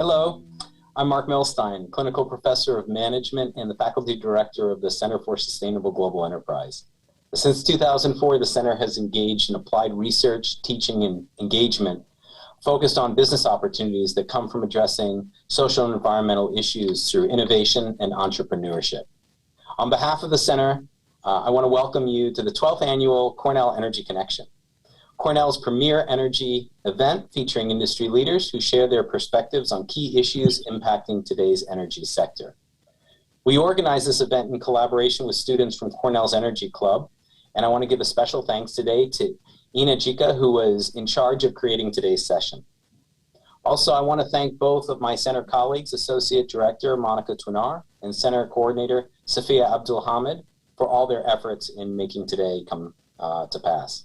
Hello, I'm Mark Milstein, Clinical Professor of Management and the Faculty Director of the Center for Sustainable Global Enterprise. Since 2004, the Center has engaged in applied research, teaching, and engagement focused on business opportunities that come from addressing social and environmental issues through innovation and entrepreneurship. On behalf of the Center, I want to welcome you to the 12th Annual Cornell Energy Connection, Cornell's premier energy event featuring industry leaders who share their perspectives on key issues impacting today's energy sector. We organize this event in collaboration with students from Cornell's Energy Club, and I want to give a special thanks today to Ina Jika, who was in charge of creating today's session. Also, I want to thank both of my Center colleagues, Associate Director Monica Tunar and Center Coordinator Safia Abdulhamid, for all their efforts in making today come to pass.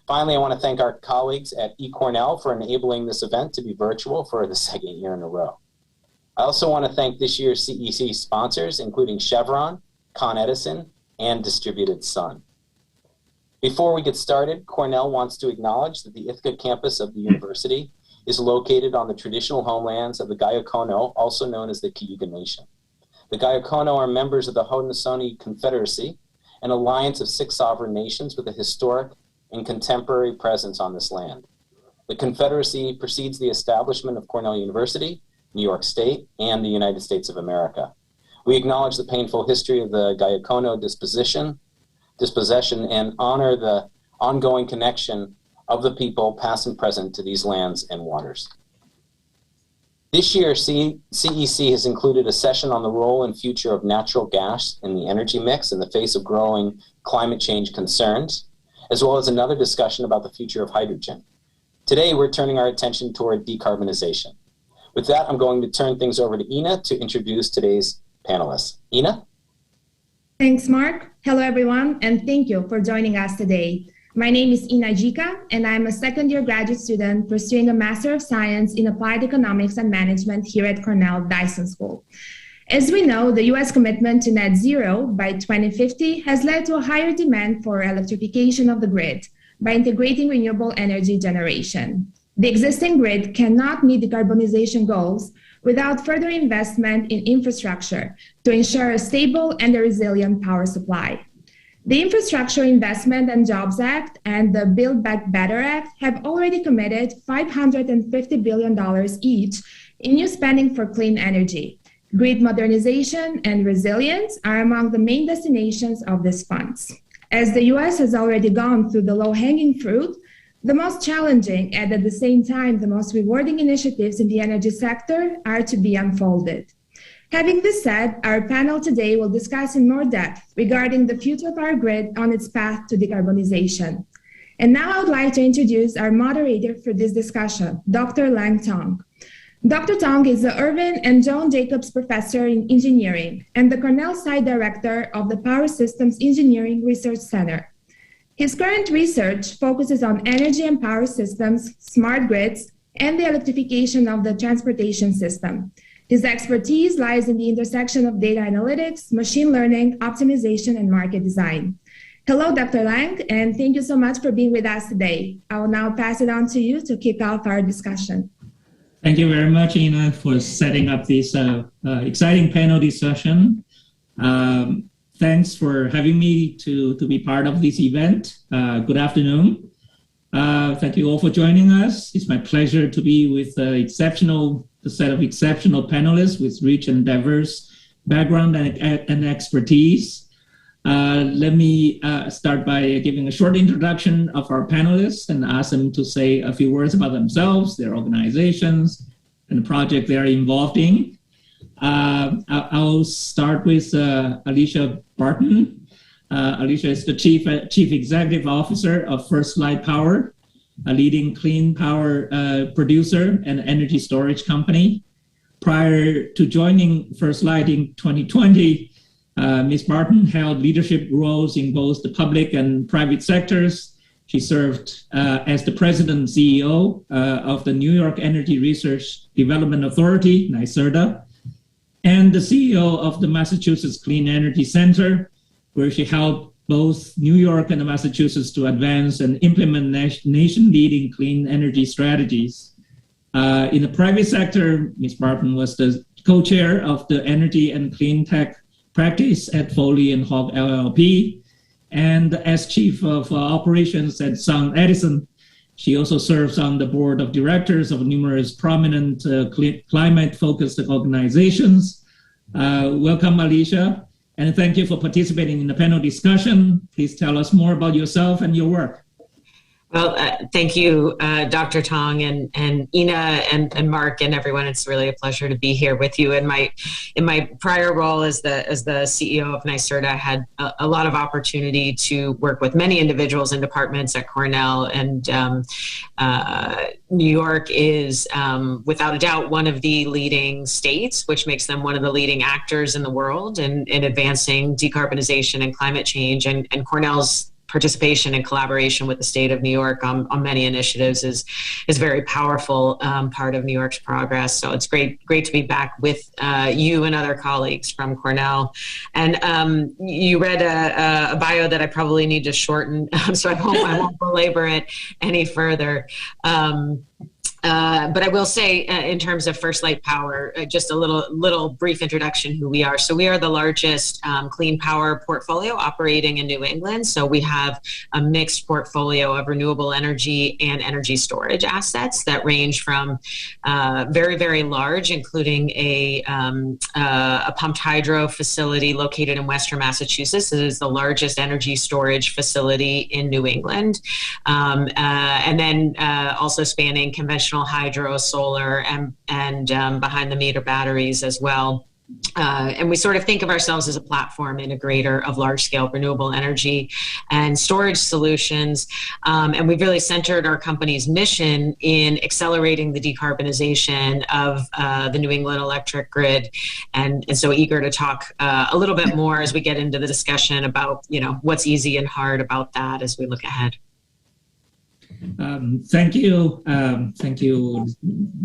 Finally, I want to thank our colleagues at eCornell for enabling this event to be virtual for the second year in a row. I also want to thank this year's CEC sponsors, including Chevron, Con Edison, and Distributed Sun. Before we get started, Cornell wants to acknowledge that the Ithaca campus of the university is located on the traditional homelands of the Gayokono, also known as the Cayuga Nation. The Gayokono are members of the Haudenosaunee Confederacy, an alliance of 6 sovereign nations with a historic and contemporary presence on this land. The Confederacy precedes the establishment of Cornell University, New York State, and the United States of America. We acknowledge the painful history of the Gayokono dispossession, and honor the ongoing connection of the people, past and present, to these lands and waters. This year, CEC has included a session on the role and future of natural gas in the energy mix in the face of growing climate change concerns, as well as another discussion about the future of hydrogen. Today, we're turning our attention toward decarbonization. With that, I'm going to turn things over to Ina to introduce today's panelists. Ina? Thanks, Mark. Hello, everyone, and thank you for joining us today. My name is Ina Jika, and I'm a second-year graduate student pursuing a Master of Science in Applied Economics and Management here at Cornell Dyson School. As we know, the U.S. commitment to net zero by 2050 has led to a higher demand for electrification of the grid by integrating renewable energy generation. The existing grid cannot meet decarbonization goals without further investment in infrastructure to ensure a stable and a resilient power supply. The Infrastructure Investment and Jobs Act and the Build Back Better Act have already committed $550 billion each in new spending for clean energy. Grid modernization and resilience are among the main destinations of these funds. As the U.S. has already gone through the low-hanging fruit, the most challenging and at the same time the most rewarding initiatives in the energy sector are to be unfolded. Having this said, our panel today will discuss in more depth regarding the future of our grid on its path to decarbonization. And now I would like to introduce our moderator for this discussion, Dr. Lang Tong. Dr. Tong is the Irvin and Joan Jacobs Professor in Engineering and the Cornell Site Director of the Power Systems Engineering Research Center. His current research focuses on energy and power systems, smart grids, and the electrification of the transportation system. His expertise lies in the intersection of data analytics, machine learning, optimization, and market design. Hello, Dr. Lang, and thank you so much for being with us today. I will now pass it on to you to kick off our discussion. Thank you very much, Ina, for setting up this exciting panel discussion. Thanks for having me to be part of this event. Good afternoon. Thank you all for joining us. It's my pleasure to be with a set of exceptional panelists with rich and diverse background and expertise. Let me start by giving a short introduction of our panelists and ask them to say a few words about themselves, their organizations, and the project they are involved in. I'll start with Alicia Barton. Alicia is the Chief Executive Officer of First Light Power, a leading clean power producer and energy storage company. Prior to joining First Light in 2020, Ms. Barton held leadership roles in both the public and private sectors. She served as the president and CEO of the New York Energy Research Development Authority, NYSERDA, and the CEO of the Massachusetts Clean Energy Center, where she helped both New York and Massachusetts to advance and implement nation-leading clean energy strategies. In the private sector, Ms. Barton was the co-chair of the Energy and Clean Tech Practice at Foley and Hogg LLP. And as Chief of Operations at Sun Edison, she also serves on the board of directors of numerous prominent climate-focused organizations. Welcome, Alicia, and thank you for participating in the panel discussion. Please tell us more about yourself and your work. Well, thank you, Dr. Tong and Ina and Mark and everyone. It's really a pleasure to be here with you. In my prior role as the CEO of NYSERDA, I had a lot of opportunity to work with many individuals and departments at Cornell, and New York is without a doubt one of the leading states, which makes them one of the leading actors in the world in advancing decarbonization and climate change. And Cornell's participation and collaboration with the state of New York on many initiatives is very powerful part of New York's progress. So it's great to be back with you and other colleagues from Cornell. And you read a bio that I probably need to shorten, so I won't belabor it any further. But I will say, in terms of First Light Power, just a little brief introduction who we are. So we are the largest clean power portfolio operating in New England. So we have a mixed portfolio of renewable energy and energy storage assets that range from very, very large, including a pumped hydro facility located in Western Massachusetts. It is the largest energy storage facility in New England. And then also spanning conventional hydro, solar, and behind the meter batteries as well. And we sort of think of ourselves as a platform integrator of large-scale renewable energy and storage solutions. And we've really centered our company's mission in accelerating the decarbonization of the New England electric grid. And so eager to talk a little bit more as we get into the discussion about, what's easy and hard about that as we look ahead. Thank you. Thank you.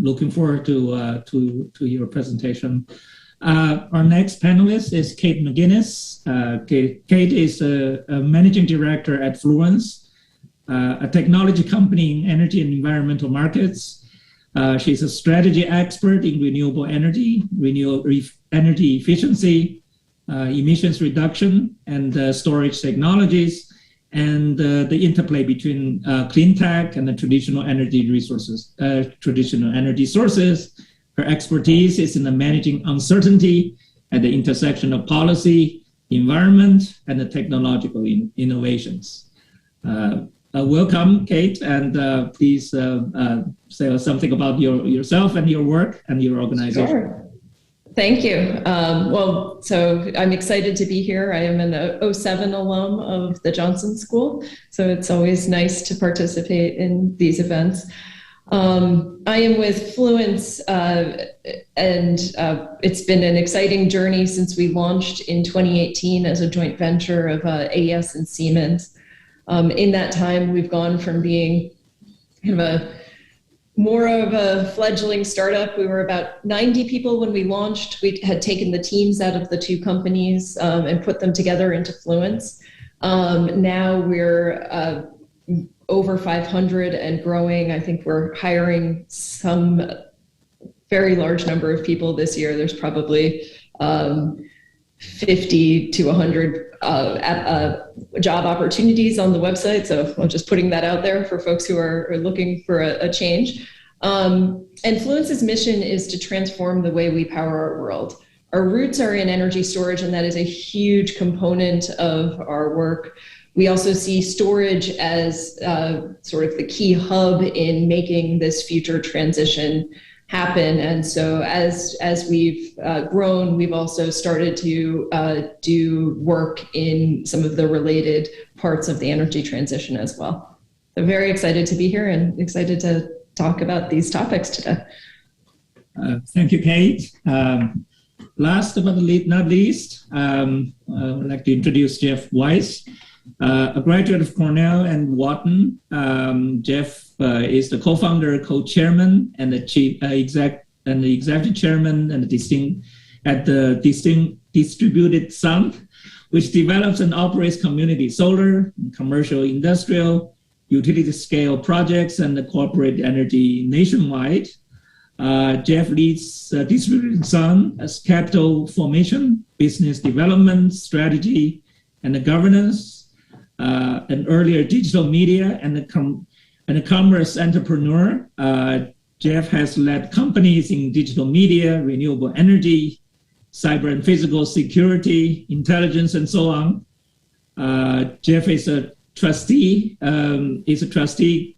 Looking forward to your presentation. Our next panelist is Kate Mcginnis. Kate is a managing director at Fluence, a technology company in energy and environmental markets. She's a strategy expert in renewable energy, energy efficiency, emissions reduction, and storage technologies, and the interplay between clean tech and the traditional energy resources, traditional energy sources. Her expertise is in the managing uncertainty at the intersection of policy, environment, and the technological innovations. Welcome, Kate, and please say something about yourself and your work and your organization. Sure. Thank you. So I'm excited to be here. I am an 07 alum of the Johnson School, so it's always nice to participate in these events. I am with Fluence, and it's been an exciting journey since we launched in 2018 as a joint venture of AES and Siemens. In that time, we've gone from being kind of more of a fledgling startup. We were about 90 people when we launched. We had taken the teams out of the two companies and put them together into Fluence. Now we're over 500 and growing. I think we're hiring some very large number of people this year. There's probably 50 to 100 job opportunities on the website. So I'm just putting that out there for folks who are looking for a change. And Fluence's mission is to transform the way we power our world. Our roots are in energy storage, and that is a huge component of our work. We also see storage as sort of the key hub in making this future transition happen. And so as we've grown, we've also started to do work in some of the related parts of the energy transition as well. I'm very excited to be here and excited to talk about these topics today. Thank you, Kate. Last but not least, I would like to introduce Jeff Weiss, a graduate of Cornell and Wharton. Jeff is the co-founder, co-chairman, and the chief executive chairman and the Distributed Sun, which develops and operates community solar, commercial, industrial, utility scale projects, and the corporate energy nationwide. Jeff leads Distributed Sun as capital formation, business development, strategy, and the governance, an earlier digital media and a commerce entrepreneur. Jeff has led companies in digital media, renewable energy, cyber and physical security, intelligence, and so on. Jeff is a trustee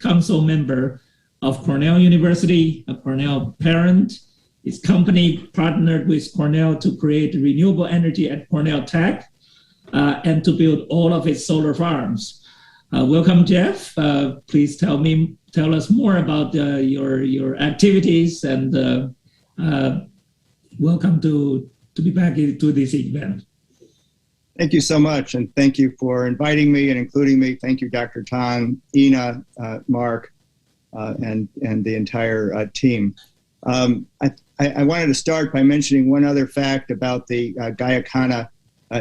council member of Cornell University, a Cornell parent. His company partnered with Cornell to create renewable energy at Cornell Tech and to build all of its solar farms. Welcome, Jeff. Please tell us more about your activities, and welcome to be back to this event. Thank you so much, and thank you for inviting me and including me. Thank you, Dr. Tan, Ina, Mark, and the entire team. I wanted to start by mentioning one other fact about the Gayakana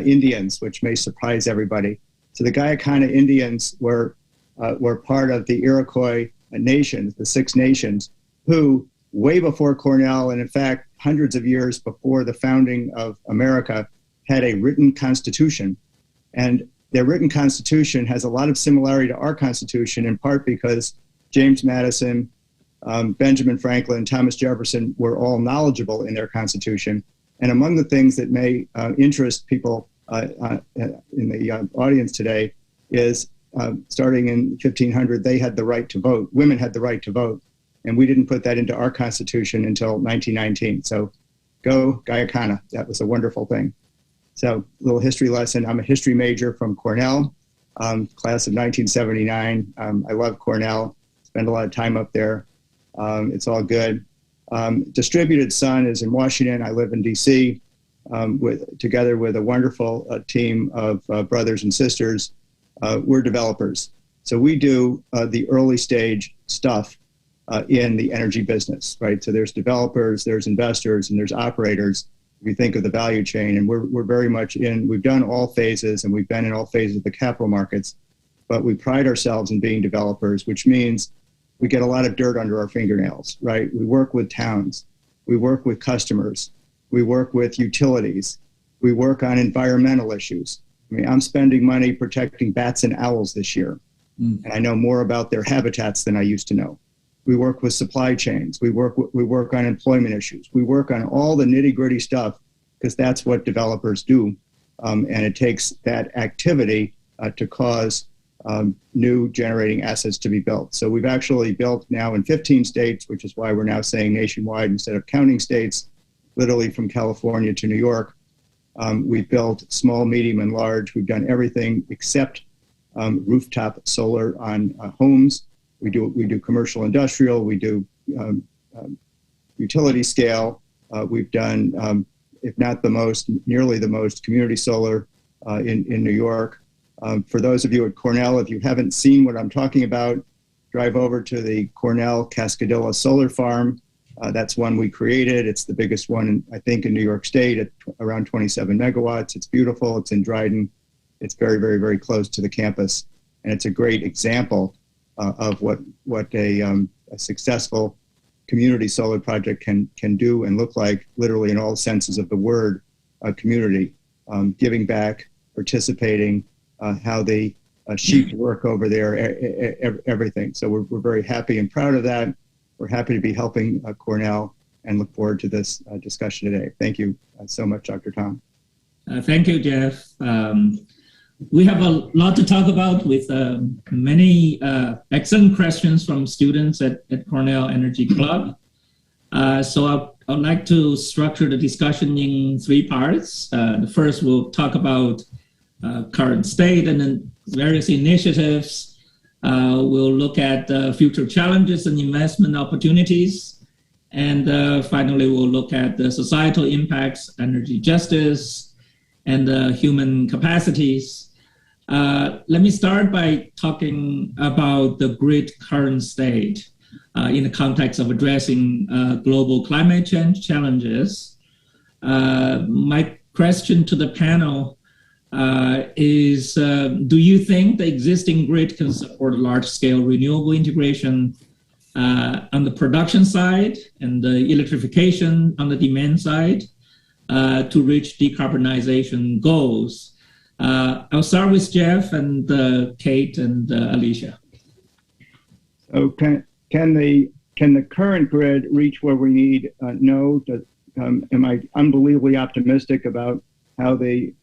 Indians, which may surprise everybody. So the Gayakana Indians were part of the Iroquois nations, the Six Nations, who way before Cornell, and in fact, hundreds of years before the founding of America, had a written constitution. And their written constitution has a lot of similarity to our constitution, in part because James Madison, Benjamin Franklin, Thomas Jefferson were all knowledgeable in their constitution. And among the things that may interest people in the audience today is starting in 1500, they had the right to vote. Women had the right to vote. And we didn't put that into our constitution until 1919. So go Gayakana. That was a wonderful thing. So a little history lesson. I'm a history major from Cornell, class of 1979. I love Cornell. Spend a lot of time up there. It's all good. Distributed Sun is in Washington. I live in DC, together with a wonderful team of brothers and sisters. We're developers. So we do the early stage stuff in the energy business, right? So there's developers, there's investors, and there's operators. If you think of the value chain, and we're very much we've done all phases, and we've been in all phases of the capital markets, but we pride ourselves in being developers, which means we get a lot of dirt under our fingernails, right? We work with towns, we work with customers, we work with utilities, we work on environmental issues. I mean, I'm spending money protecting bats and owls this year, and I know more about their habitats than I used to know. We work with supply chains. We work on employment issues. We work on all the nitty-gritty stuff because that's what developers do, and it takes that activity to cause new generating assets to be built. So we've actually built now in 15 states, which is why we're now saying nationwide instead of counting states, literally from California to New York. We've built small, medium, and large. We've done everything except rooftop solar on homes. We do commercial industrial, we do utility scale. We've done, if not the most, nearly the most community solar in New York. For those of you at Cornell, if you haven't seen what I'm talking about, drive over to the Cornell Cascadilla solar farm. That's one we created. It's the biggest one, I think, in New York State at around 27 megawatts. It's beautiful. It's in Dryden. It's very, very, very close to the campus. And it's a great example of what a successful community solar project can do and look like, literally in all senses of the word, community, giving back, participating, how the sheep work over there, everything. So we're very happy and proud of that. We're happy to be helping Cornell and look forward to this discussion today. Thank you so much, Dr. Tom. Thank you, Jeff. We have a lot to talk about with many excellent questions from students at Cornell Energy Club. So I'd like to structure the discussion in three parts. The first, we'll talk about current state and then various initiatives. We'll look at future challenges and investment opportunities. And finally, we'll look at the societal impacts, energy justice, and human capacities. Let me start by talking about the grid current state in the context of addressing global climate change challenges. My question to the panel is, do you think the existing grid can support large-scale renewable integration on the production side and the electrification on the demand side to reach decarbonization goals. I'll start with Jeff and Kate and Alicia. So can the current grid reach where we need? No. Am I unbelievably optimistic about how the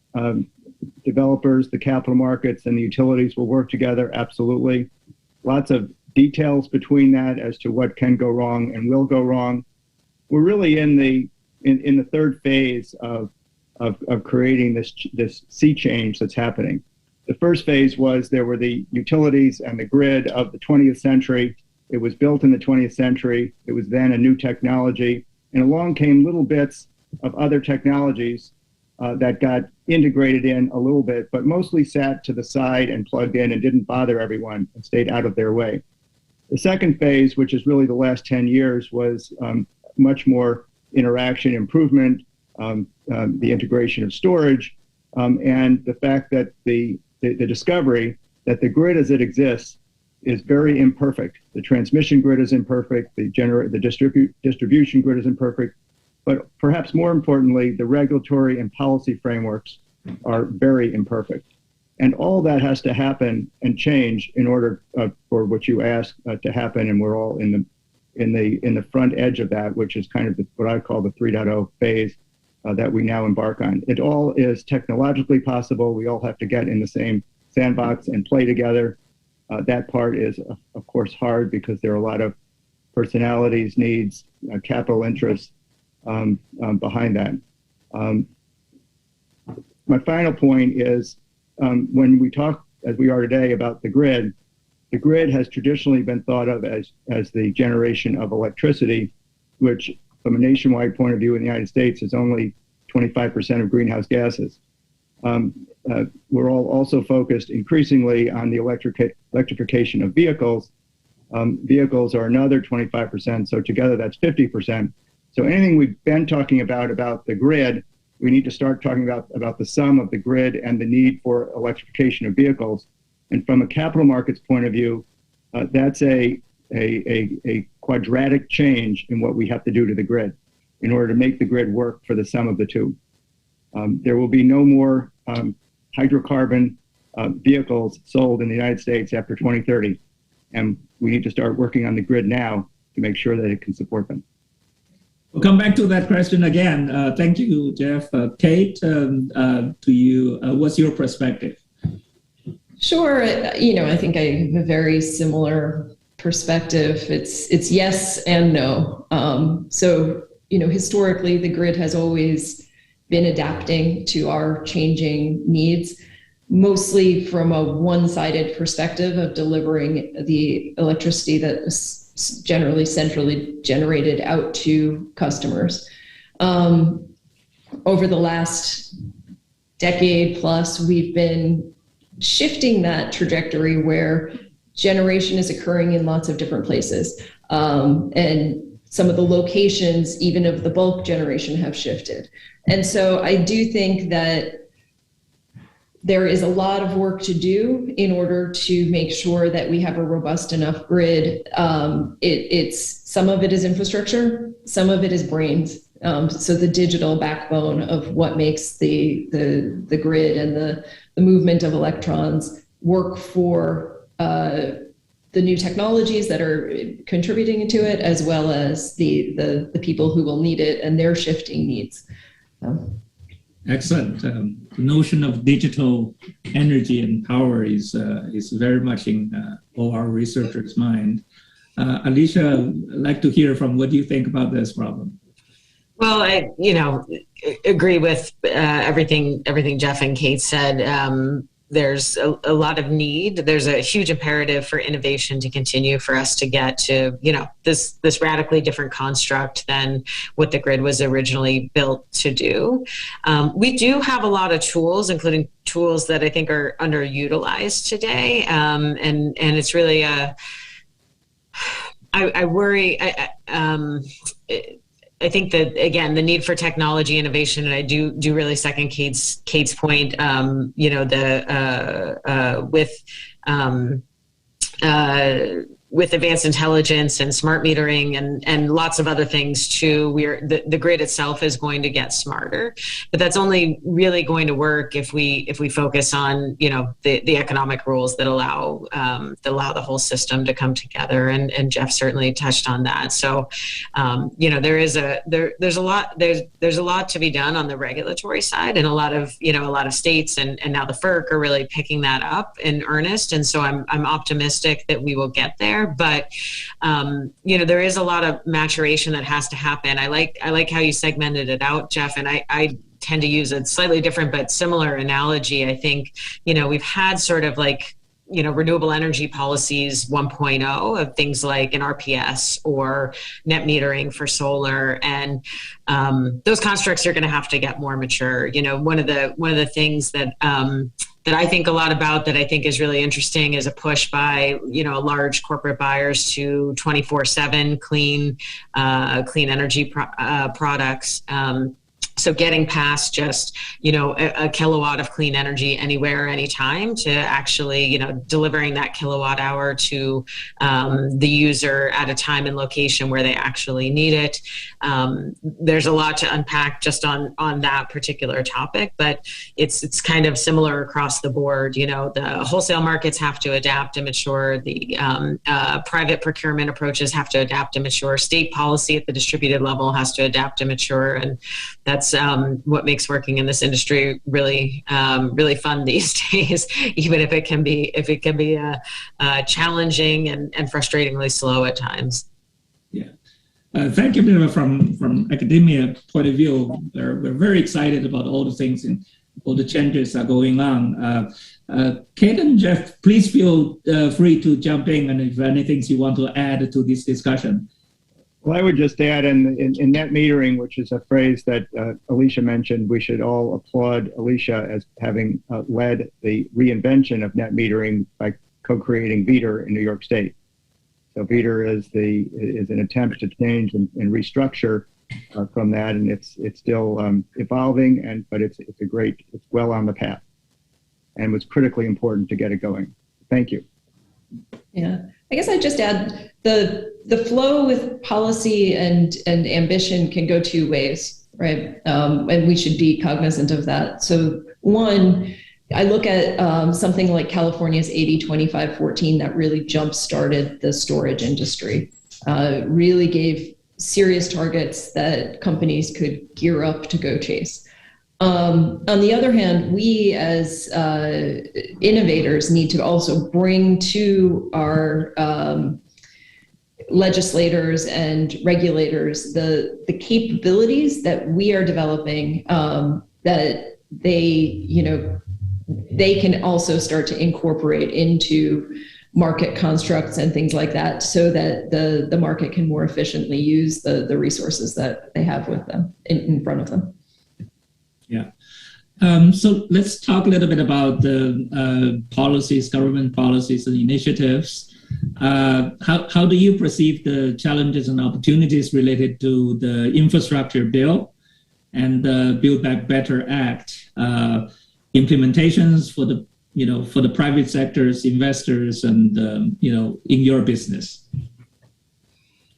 developers, the capital markets, and the utilities will work together? Absolutely. Lots of details between that as to what can go wrong and will go wrong. We're really in the third phase of creating this sea change that's happening. The first phase was there were the utilities and the grid of the 20th century. It was built in the 20th century. It was then a new technology. And along came little bits of other technologies that got integrated in a little bit, but mostly sat to the side and plugged in and didn't bother everyone and stayed out of their way. The second phase, which is really the last 10 years, was much more interaction improvement, the integration of storage, and the fact that the discovery that the grid as it exists is very imperfect. The transmission grid is imperfect, the distribution grid is imperfect, but perhaps more importantly, the regulatory and policy frameworks are very imperfect. And all that has to happen and change in order for what you asked to happen, and we're all in the front edge of that, which is kind of what I call the 3.0 phase that we now embark on. It all is technologically possible. We all have to get in the same sandbox and play together. That part is, of course, hard because there are a lot of personalities, needs, capital interests behind that. My final point is when we talk, as we are today, about the grid has traditionally been thought of as the generation of electricity, which from a nationwide point of view in the United States is only 25% of greenhouse gases. We're all also focused increasingly on the electrification of vehicles. Vehicles are another 25%, so together that's 50%. So anything we've been talking about the grid, we need to start talking about the sum of the grid and the need for electrification of vehicles. And from a capital markets point of view, that's a quadratic change in what we have to do to the grid in order to make the grid work for the sum of the two. There will be no more hydrocarbon vehicles sold in the United States after 2030. And we need to start working on the grid now to make sure that it can support them. We'll come back to that question again. Thank you, Jeff. Kate, to you, what's your perspective? Sure. I think I have a very similar perspective. It's yes and no. So, historically, the grid has always been adapting to our changing needs, mostly from a one-sided perspective of delivering the electricity that is generally centrally generated out to customers. Over the last decade plus, we've been shifting that trajectory where generation is occurring in lots of different places. And some of the locations, even of the bulk generation, have shifted. And so I do think that there is a lot of work to do in order to make sure that we have a robust enough grid. Some of it is infrastructure, some of it is brains. So the digital backbone of what makes the grid and the movement of electrons work for the new technologies that are contributing to it, as well as the people who will need it and their shifting needs. Excellent. The notion of digital energy and power is very much in all our researchers' mind. Alicia, I'd like to hear from what you think about this problem. Well, I agree with everything Jeff and Kate said. There's a lot of need. There's a huge imperative for innovation to continue for us to get to, this radically different construct than what the grid was originally built to do. We do have a lot of tools, including tools that I think are underutilized today. And it's really I worry. I think that, again, the need for technology innovation, and I do really second Kate's point, with advanced intelligence and smart metering and lots of other things too, the grid itself is going to get smarter, but that's only really going to work if we focus on, you know, the economic rules that allow the whole system to come together. And Jeff certainly touched on that. So, you know, there's a lot to be done on the regulatory side, and a lot of states and now the FERC are really picking that up in earnest. And so I'm optimistic that we will get there. But you know, there is a lot of maturation that has to happen. I like how you segmented it out, Jeff, and I tend to use a slightly different but similar analogy. I think, you know, we've had sort of like, you know, renewable energy policies 1.0 of things like an RPS or net metering for solar, and those constructs are going to have to get more mature. You know, one of the things that I think a lot about, that I think is really interesting, is a push by, you know, large corporate buyers to 24/7 clean energy products. So getting past just, you know, a kilowatt of clean energy anywhere, anytime, to actually, you know, delivering that kilowatt hour to the user at a time and location where they actually need it. There's a lot to unpack just on that particular topic, but it's kind of similar across the board. You know, the wholesale markets have to adapt and mature. The private procurement approaches have to adapt and mature. State policy at the distributed level has to adapt and mature, and that's what makes working in this industry really fun these days, even if it can be challenging and frustratingly slow at times. Yeah, thank you. From academia point of view, we're very excited about all the things and all the changes are going on. Kate and Jeff, please feel free to jump in, and if anything you want to add to this discussion. Well, I would just add in net metering, which is a phrase that Alicia mentioned, we should all applaud Alicia as having led the reinvention of net metering by co-creating VETR in New York State. So VETR is an attempt to change and restructure from that, and it's still evolving, but it's well on the path, and was critically important to get it going. Thank you. Yeah, I guess I'd just add the flow with policy and ambition can go two ways, right? And we should be cognizant of that. So one, I look at something like California's 80-25-14 that really jump-started the storage industry, really gave serious targets that companies could gear up to go chase. On the other hand, we as innovators need to also bring to our legislators and regulators the capabilities that we are developing, that they can also start to incorporate into market constructs and things like that, so that the market can more efficiently use the resources that they have with them in front of them. Yeah. So let's talk a little bit about the policies, government policies and initiatives. How do you perceive the challenges and opportunities related to the infrastructure bill and the Build Back Better Act, implementations for the private sectors, investors, and in your business?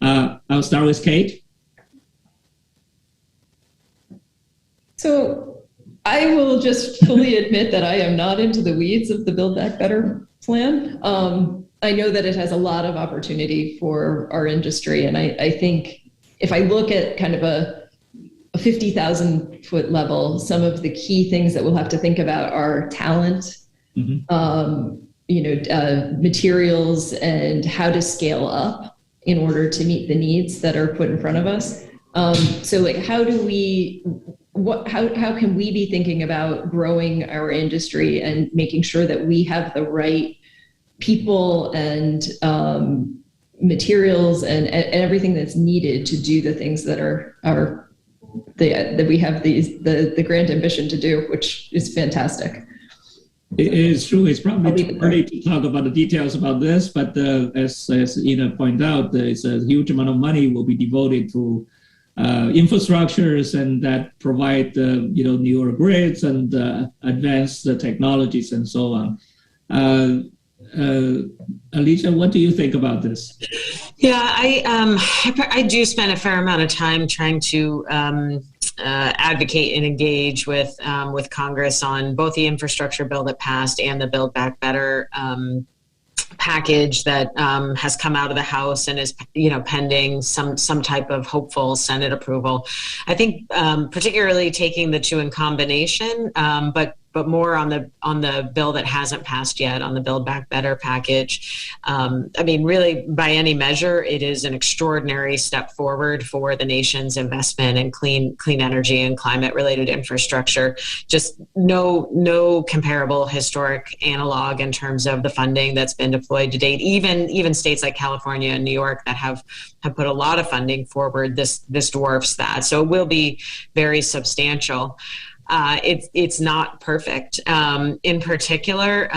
I'll start with Kate. So I will just fully admit that I am not into the weeds of the Build Back Better plan. I know that it has a lot of opportunity for our industry. And I think if I look at kind of a 50,000 foot level, some of the key things that we'll have to think about are talent, materials, and how to scale up in order to meet the needs that are put in front of us. So like, how can we be thinking about growing our industry and making sure that we have the right people and materials and everything that's needed to do the things that that we have the grand ambition to do, which is fantastic. It is true. It's probably too early to talk about the details about this, but as Ina pointed out, there's a huge amount of money will be devoted to infrastructures and that provide newer grids and advanced technologies and so on. Alicia, what do you think about this? Yeah, I do spend a fair amount of time trying to advocate and engage with Congress on both the infrastructure bill that passed and the Build Back Better package that has come out of the House and is, pending some type of hopeful Senate approval. I think particularly taking the two in combination, but more on the bill that hasn't passed yet, on the Build Back Better package. Really, by any measure, it is an extraordinary step forward for the nation's investment in clean energy and climate-related infrastructure. Just no comparable historic analog in terms of the funding that's been deployed to date. Even states like California and New York that have put a lot of funding forward, this dwarfs that. So it will be very substantial. It's not perfect. In particular,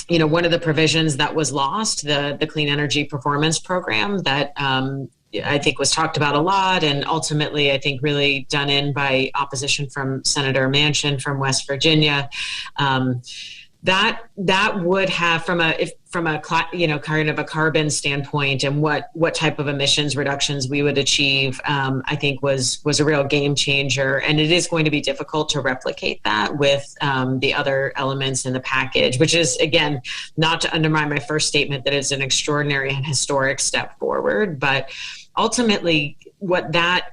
one of the provisions that was lost, the Clean Energy Performance Program that I think was talked about a lot, and ultimately I think really done in by opposition from Senator Manchin from West Virginia. That would have, from a kind of a carbon standpoint and what type of emissions reductions we would achieve, I think was a real game changer. And it is going to be difficult to replicate that with the other elements in the package, which is, again, not to undermine my first statement that it's an extraordinary and historic step forward, but ultimately what that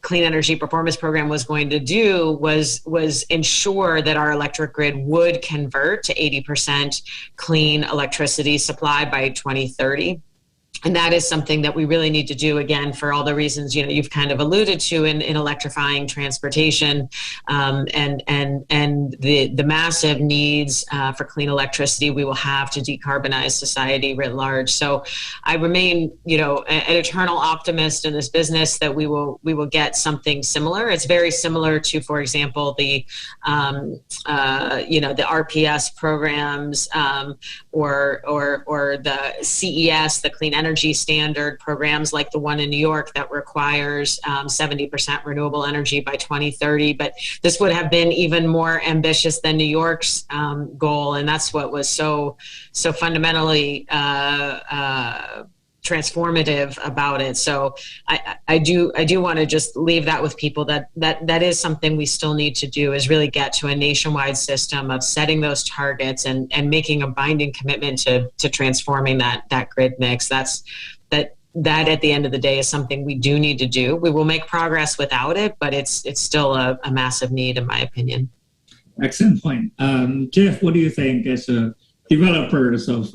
Clean Energy Performance Program was going to do was ensure that our electric grid would convert to 80% clean electricity supply by 2030. And that is something that we really need to do, again, for all the reasons you've kind of alluded to in electrifying transportation, and the massive needs for clean electricity we will have to decarbonize society writ large. So I remain, an eternal optimist in this business that we will get something similar. It's very similar to, for example, the the RPS programs, or the CES, the Clean Energy Standard programs like the one in New York that requires 70% renewable energy by 2030. But this would have been even more ambitious than New York's goal, and that's what was so fundamentally transformative about it. So I do want to just leave that with people, that is something we still need to do, is really get to a nationwide system of setting those targets and making a binding commitment to transforming that grid mix. That at the end of the day is something we do need to do. We will make progress without it, but it's still a massive need, in my opinion. Excellent point. Jeff, what do you think as developers of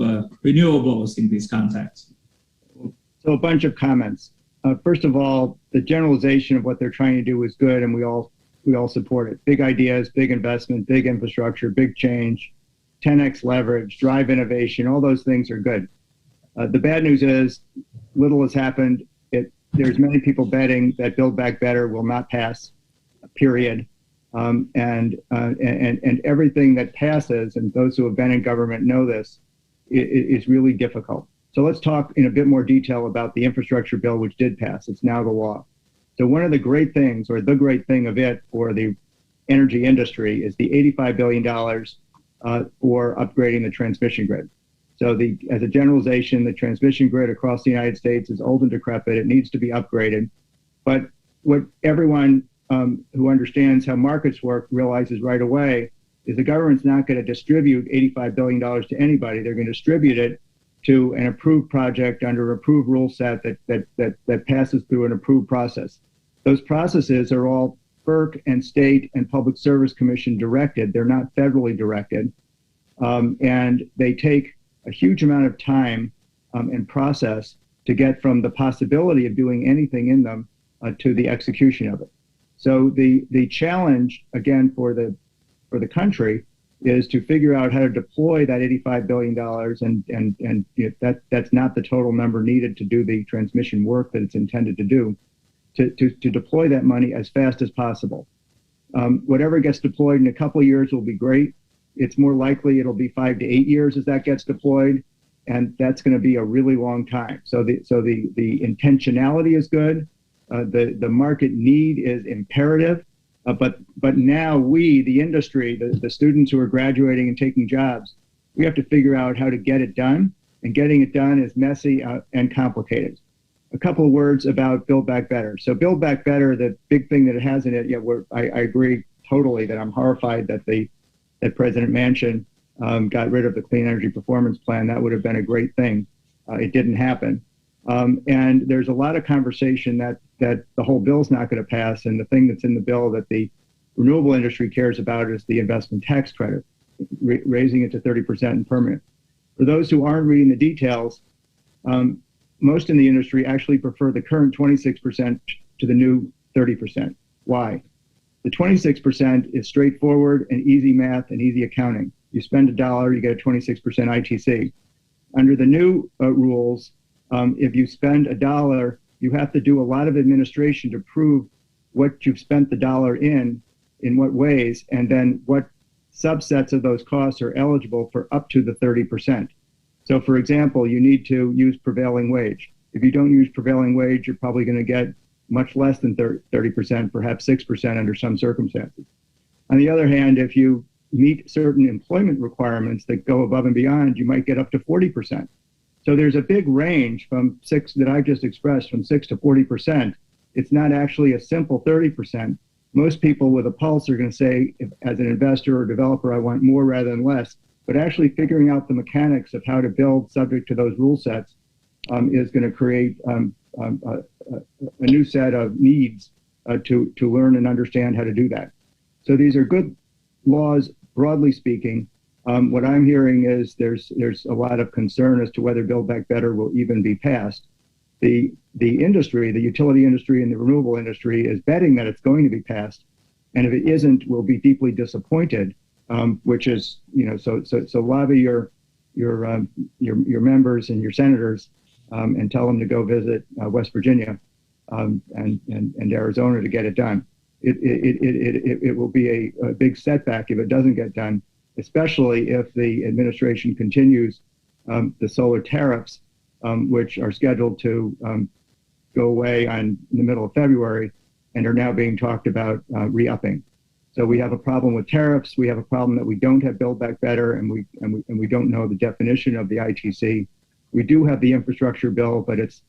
renewables in this context? So a bunch of comments. First of all, the generalization of what they're trying to do is good, and we all support it. Big ideas, big investment, big infrastructure, big change, 10x leverage, drive innovation, all those things are good. The bad news is little has happened. There's many people betting that Build Back Better will not pass, period. And everything that passes, and those who have been in government know this, is really difficult. So let's talk in a bit more detail about the infrastructure bill, which did pass. It's now the law. So one of the great things, or the great thing of it for the energy industry, is the $85 billion for upgrading the transmission grid. So as a generalization, the transmission grid across the United States is old and decrepit. It needs to be upgraded. But what everyone who understands how markets work realizes right away is the government's not going to distribute $85 billion to anybody. They're going to distribute it to an approved project under an approved rule set that passes through an approved process. Those processes are all FERC and state and Public Service Commission directed. They're not federally directed. And they take a huge amount of time and process to get from the possibility of doing anything in them to the execution of it. So the challenge, again, for the country is to figure out how to deploy that $85 billion, and that's not the total number needed to do the transmission work that it's intended to do, to deploy that money as fast as possible. Whatever gets deployed in a couple of years will be great. It's more likely it'll be 5 to 8 years as that gets deployed, and that's going to be a really long time. So the intentionality is good. The market need is imperative. But now we, the industry, the students who are graduating and taking jobs, we have to figure out how to get it done, and getting it done is messy and complicated. A couple of words about Build Back Better. So Build Back Better, the big thing that it has in it, I agree totally that I'm horrified that President Manchin got rid of the Clean Energy Performance Plan. That would have been a great thing. It didn't happen. And there's a lot of conversation that the whole bill's not going to pass, and the thing that's in the bill that the renewable industry cares about is the investment tax credit, raising it to 30% and permanent. For those who aren't reading the details, most in the industry actually prefer the current 26% to the new 30%. Why? The 26% is straightforward and easy math and easy accounting. You spend $1, you get a 26% ITC. Under the new rules, if you spend $1, you have to do a lot of administration to prove what you've spent the dollar in what ways, and then what subsets of those costs are eligible for up to the 30%. So for example, you need to use prevailing wage. If you don't use prevailing wage, you're probably going to get much less than 30%, perhaps 6% under some circumstances. On the other hand, if you meet certain employment requirements that go above and beyond, you might get up to 40%. So there's a big range from 6 that I've just expressed, from 6 to 40%. It's not actually a simple 30%. Most people with a pulse are going to say, as an investor or developer, I want more rather than less. But actually figuring out the mechanics of how to build subject to those rule sets is going to create a new set of needs to learn and understand how to do that. So these are good laws, broadly speaking. What I'm hearing is there's a lot of concern as to whether Build Back Better will even be passed. The industry, the utility industry and the renewable industry is betting that it's going to be passed. And if it isn't, we'll be deeply disappointed. Which is, so lobby your members and your senators and tell them to go visit West Virginia and Arizona to get it done. It will be a big setback if it doesn't get done, especially if the administration continues the solar tariffs, which are scheduled to go away in the middle of February and are now being talked about re-upping. So we have a problem with tariffs. We have a problem that we don't have Build Back Better, and we don't know the definition of the ITC. We do have the infrastructure bill, but it's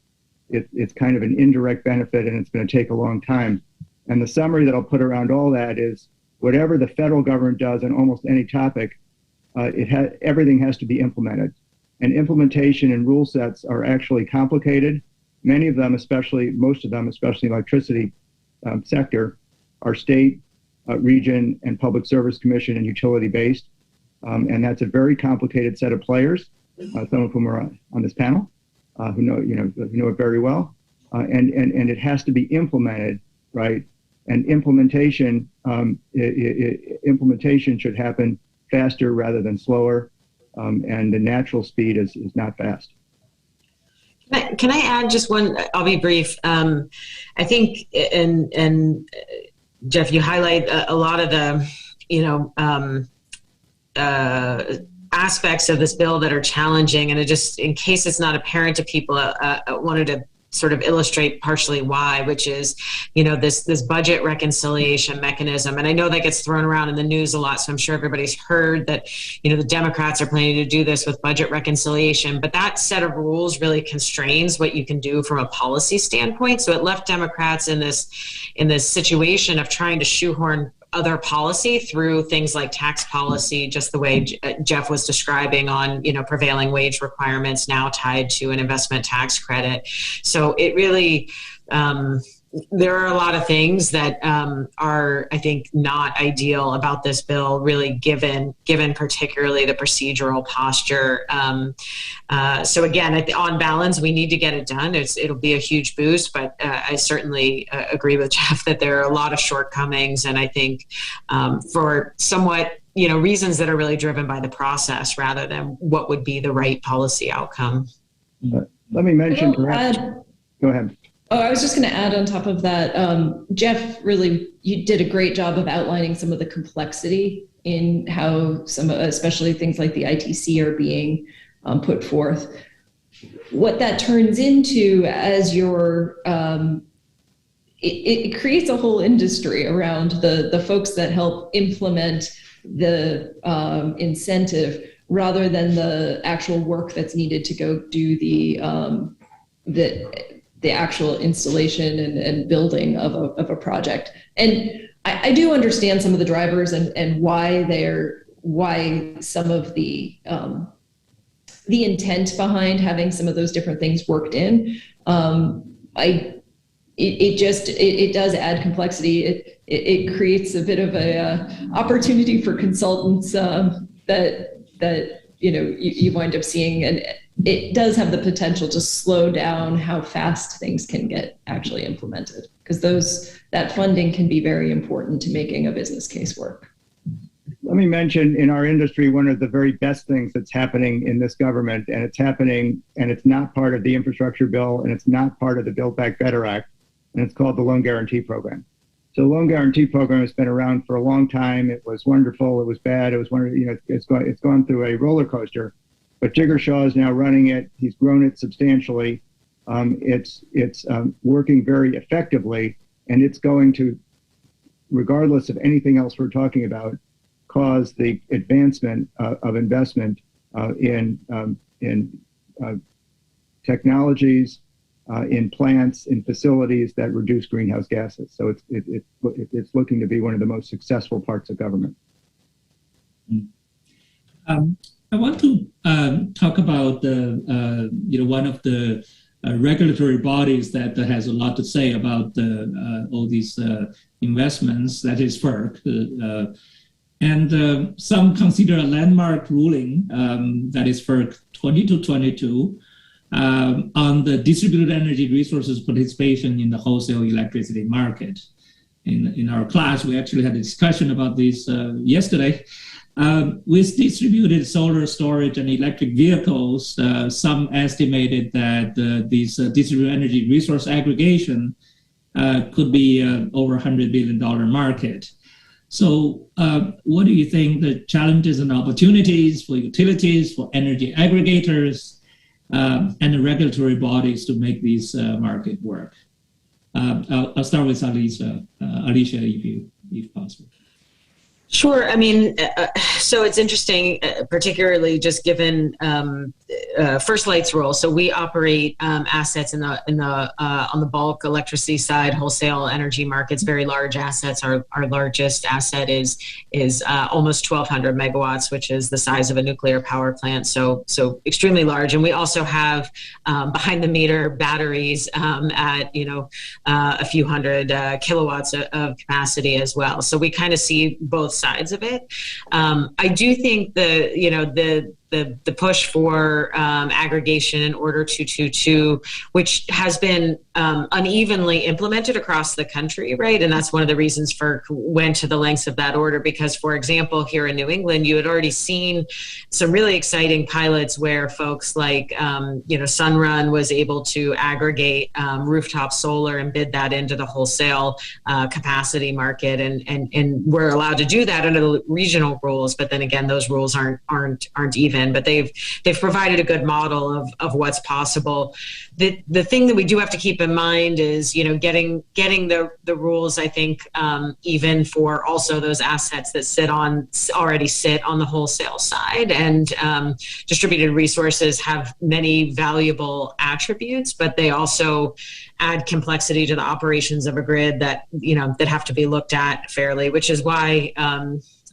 kind of an indirect benefit, and it's going to take a long time. And the summary that I'll put around all that is, whatever the federal government does on almost any topic, everything has to be implemented. And implementation and rule sets are actually complicated. Many of them, most of them, especially electricity sector, are state, region, and public service commission and utility based. And that's a very complicated set of players, some of whom are on this panel, who know it very well. And it has to be implemented, right? And implementation should happen faster rather than slower. And the natural speed is not fast. Can I add just one? I'll be brief. I think, and Jeff, you highlight a lot of the, aspects of this bill that are challenging, and it just, in case it's not apparent to people, I wanted to sort of illustrate partially why, which is, this budget reconciliation mechanism. And I know that gets thrown around in the news a lot, so I'm sure everybody's heard that, the Democrats are planning to do this with budget reconciliation, but that set of rules really constrains what you can do from a policy standpoint. So it left Democrats in this situation of trying to shoehorn other policy through things like tax policy, just the way Jeff was describing on, prevailing wage requirements now tied to an investment tax credit. So it really, there are a lot of things that are, I think, not ideal about this bill, really given particularly the procedural posture. So again, on balance, we need to get it done. It'll be a huge boost, but I certainly agree with Jeff that there are a lot of shortcomings, and I think for somewhat reasons that are really driven by the process rather than what would be the right policy outcome. Let me mention. Go ahead. Oh, I was just going to add on top of that, Jeff, you did a great job of outlining some of the complexity in how especially things like the ITC are being put forth. What that turns into as it creates a whole industry around the folks that help implement the incentive rather than the actual work that's needed to go do the actual installation and building of a project. And I do understand some of the drivers and why some of the intent behind having some of those different things worked in. It does add complexity. It creates a bit of a opportunity for consultants that you wind up seeing, and it does have the potential to slow down how fast things can get actually implemented, because that funding can be very important to making a business case work. Let me mention in our industry, one of the very best things that's happening in this government, and it's happening, and it's not part of the infrastructure bill, and it's not part of the Build Back Better Act, and it's called the Loan Guarantee Program. So the Loan Guarantee Program has been around for a long time. It was wonderful. It was bad. It was wonderful. It's gone through a roller coaster. But Jigger Shaw is now running it. He's grown it substantially. It's working very effectively, and it's going to, regardless of anything else we're talking about, cause the advancement of investment in technologies, in plants, in facilities that reduce greenhouse gases. So it's looking to be one of the most successful parts of government. I want to talk about one of the regulatory bodies that has a lot to say about all these investments, that is FERC. And some consider a landmark ruling, that is FERC 2222, on the distributed energy resources participation in the wholesale electricity market. In our class, we actually had a discussion about this yesterday. With distributed solar storage and electric vehicles, some estimated that these distributed energy resource aggregation could be over $100 billion market. So what do you think the challenges and opportunities for utilities, for energy aggregators, and the regulatory bodies to make this market work? I'll start with Alicia, if possible. Sure. I mean, so it's interesting, particularly just given First Light's role. So we operate assets on the bulk electricity side, wholesale energy markets, very large assets. Our largest asset is almost 1,200 megawatts, which is the size of a nuclear power plant. So extremely large. And we also have behind the meter batteries at a few hundred kilowatts of capacity as well. So we kind of see both sides of it. I do think the push for aggregation in Order 222, which has been unevenly implemented across the country, right? And that's one of the reasons FERC went to the lengths of that order, because, for example, here in New England, you had already seen some really exciting pilots where folks like, Sunrun was able to aggregate rooftop solar and bid that into the wholesale capacity market, and we're allowed to do that under the regional rules. But then again, those rules aren't even. But they've provided a good model of what's possible. The thing that we do have to keep in mind is, getting the rules, I think, even for also those assets that already sit on the wholesale side. And distributed resources have many valuable attributes, but they also add complexity to the operations of a grid that have to be looked at fairly, which is why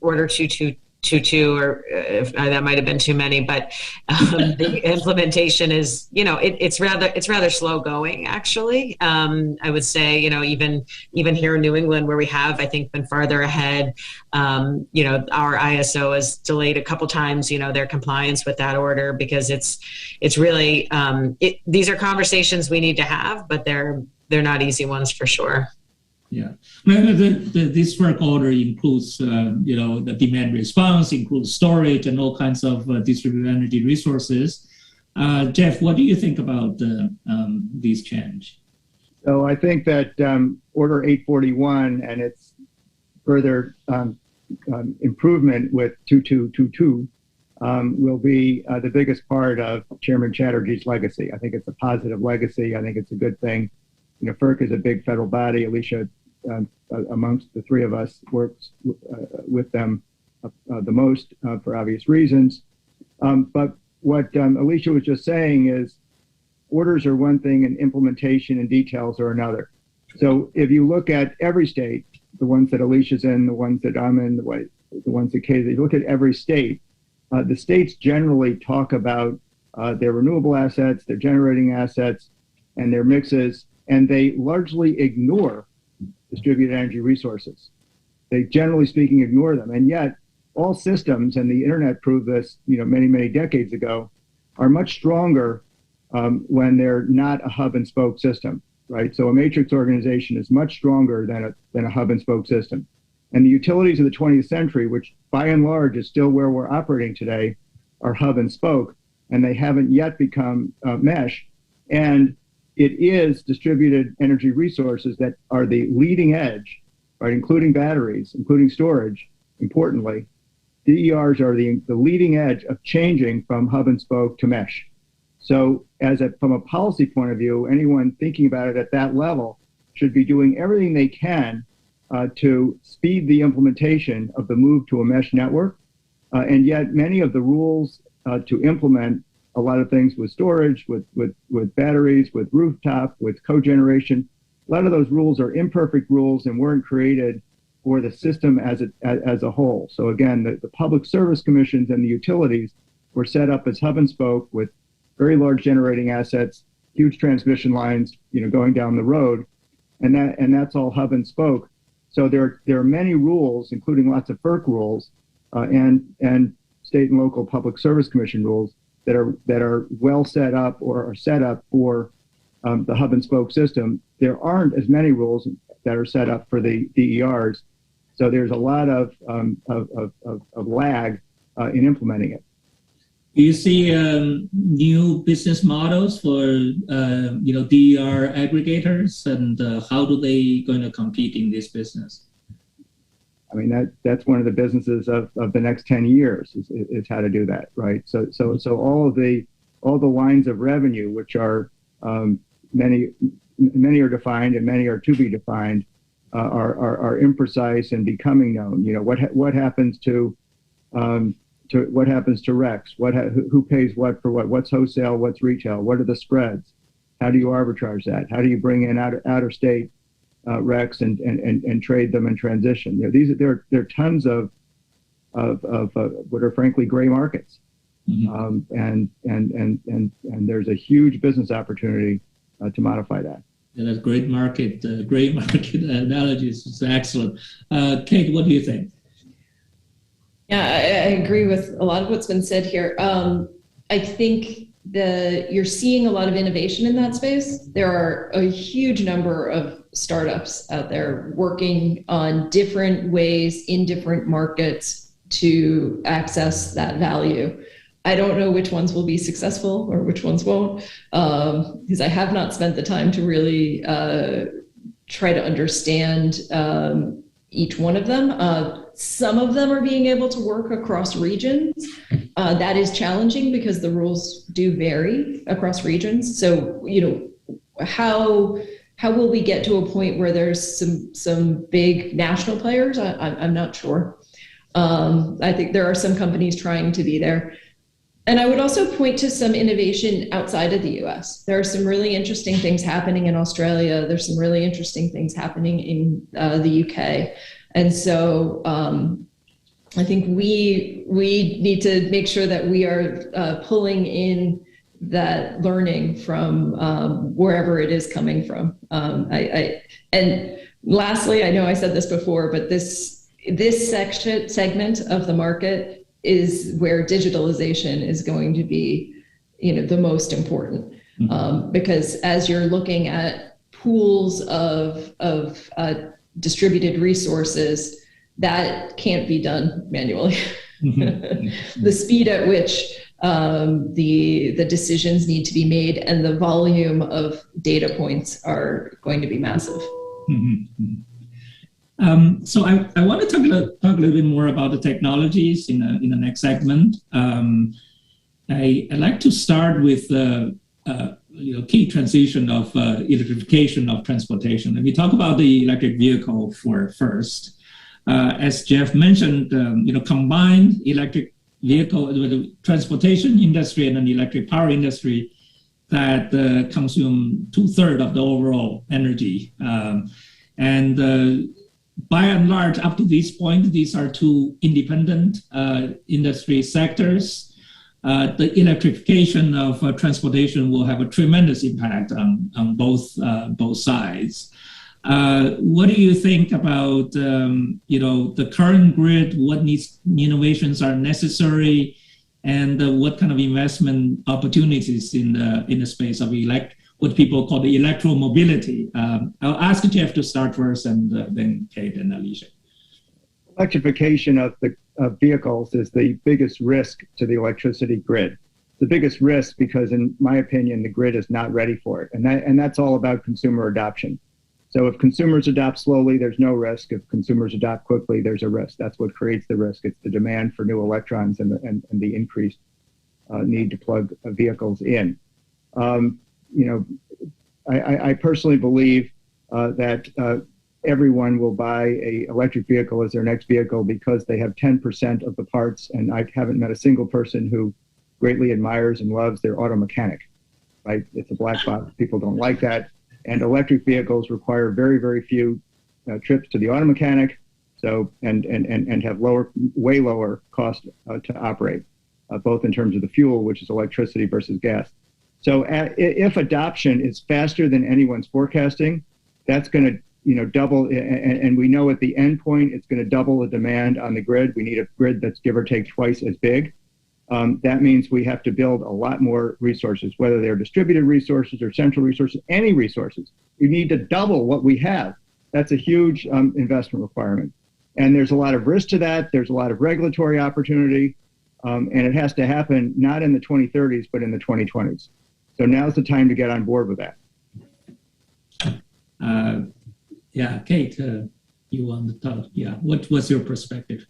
Order 222, or that might have been too many, but the implementation is, it's rather slow going, actually. I would say, even here in New England, where we have, I think, been farther ahead, our ISO has delayed a couple times, their compliance with that order, because it's really, these are conversations we need to have, but they're not easy ones for sure. Yeah, this FERC order includes, the demand response, includes storage and all kinds of distributed energy resources. Jeff, what do you think about these change? So I think that Order 841 and its further improvement with 2222 will be the biggest part of Chairman Chatterjee's legacy. I think it's a positive legacy. I think it's a good thing. FERC is a big federal body. Alicia, amongst the three of us, works with them the most for obvious reasons. But what Alicia was just saying is orders are one thing and implementation and details are another. So if you look at every state, the ones that Alicia's in, the ones that I'm in, the ones that Kate, you look at every state, the states generally talk about their renewable assets, their generating assets, and their mixes, and they largely ignore distributed energy resources. They, generally speaking, ignore them. And yet, all systems, and the internet proved this, many, many decades ago, are much stronger when they're not a hub and spoke system, right? So a matrix organization is much stronger than a hub and spoke system. And the utilities of the 20th century, which by and large is still where we're operating today, are hub and spoke, and they haven't yet become mesh. And it is distributed energy resources that are the leading edge, right? Including batteries, including storage, importantly. DERs are the leading edge of changing from hub and spoke to mesh. So from a policy point of view, anyone thinking about it at that level should be doing everything they can to speed the implementation of the move to a mesh network. And yet many of the rules to implement a lot of things with storage, with batteries, with rooftop, with cogeneration, a lot of those rules are imperfect rules and weren't created for the system as a whole. So again, the public service commissions and the utilities were set up as hub and spoke with very large generating assets, huge transmission lines, going down the road, and that's all hub and spoke. So there are many rules, including lots of FERC rules and state and local public service commission rules that are well set up or are set up for the hub and spoke system. There aren't as many rules that are set up for the DERs. So there's a lot of lag in implementing it. Do you see new business models for DER aggregators, and how do they going to compete in this business? I mean, that's one of the businesses of the next 10 years is how to do that, right? So all the lines of revenue, which are many are defined and many are to be defined, are imprecise and becoming known. What happens to RECs? Who pays what for what? What's wholesale? What's retail? What are the spreads? How do you arbitrage that? How do you bring in outer state RECs and trade them and transition? There are tons of what are frankly gray markets, and there's a huge business opportunity to modify that. Yeah, that's great market analogies. It's excellent. Kate, what do you think? Yeah, I agree with a lot of what's been said here. I think you're seeing a lot of innovation in that space. There are a huge number of startups out there working on different ways in different markets to access that value. I don't know which ones will be successful or which ones won't, because I have not spent the time to really try to understand each one of them. Some of them are being able to work across regions. That is challenging because the rules do vary across regions. So, how will we get to a point where there's some big national players? I'm not sure. I think there are some companies trying to be there. And I would also point to some innovation outside of the US. There are some really interesting things happening in Australia. There's some really interesting things happening in the UK. And so I think we need to make sure that we are pulling in that learning from wherever it is coming from. And lastly, I know I said this before, but this segment of the market is where digitalization is going to be, the most important, because as you're looking at pools of distributed resources, that can't be done manually. The speed at which the decisions need to be made and the volume of data points are going to be massive. So I want to talk a little bit more about the technologies in the next segment. I'd like to start with key transition of electrification of transportation. And we talk about the electric vehicle first. As Jeff mentioned, combined electric the transportation industry and the electric power industry that consume 2/3 of the overall energy. By and large, up to this point, these are two independent industry sectors. The electrification of transportation will have a tremendous impact on both sides. What do you think about the current grid? What innovations are necessary, and what kind of investment opportunities in the space of what people call the electromobility? I'll ask Jeff to start first, and then Kate and Alicia. Electrification of the vehicles is the biggest risk to the electricity grid. The biggest risk because, in my opinion, the grid is not ready for it, and that's all about consumer adoption. So if consumers adopt slowly, there's no risk. If consumers adopt quickly, there's a risk. That's what creates the risk. It's the demand for new electrons and the increased need to plug vehicles in. I personally believe that everyone will buy an electric vehicle as their next vehicle because they have 10% of the parts, and I haven't met a single person who greatly admires and loves their auto mechanic, right? It's a black box. People don't like that. And electric vehicles require very, very few trips to the auto mechanic, and have way lower cost to operate, both in terms of the fuel, which is electricity versus gas. So if adoption is faster than anyone's forecasting, that's going to double, and we know at the end point it's going to double the demand on the grid. We need a grid that's give or take twice as big. That means we have to build a lot more resources, whether they're distributed resources or central resources, any resources. We need to double what we have. That's a huge investment requirement. And there's a lot of risk to that. There's a lot of regulatory opportunity. And it has to happen not in the 2030s, but in the 2020s. So now's the time to get on board with that. Kate, you want to talk? What was your perspective?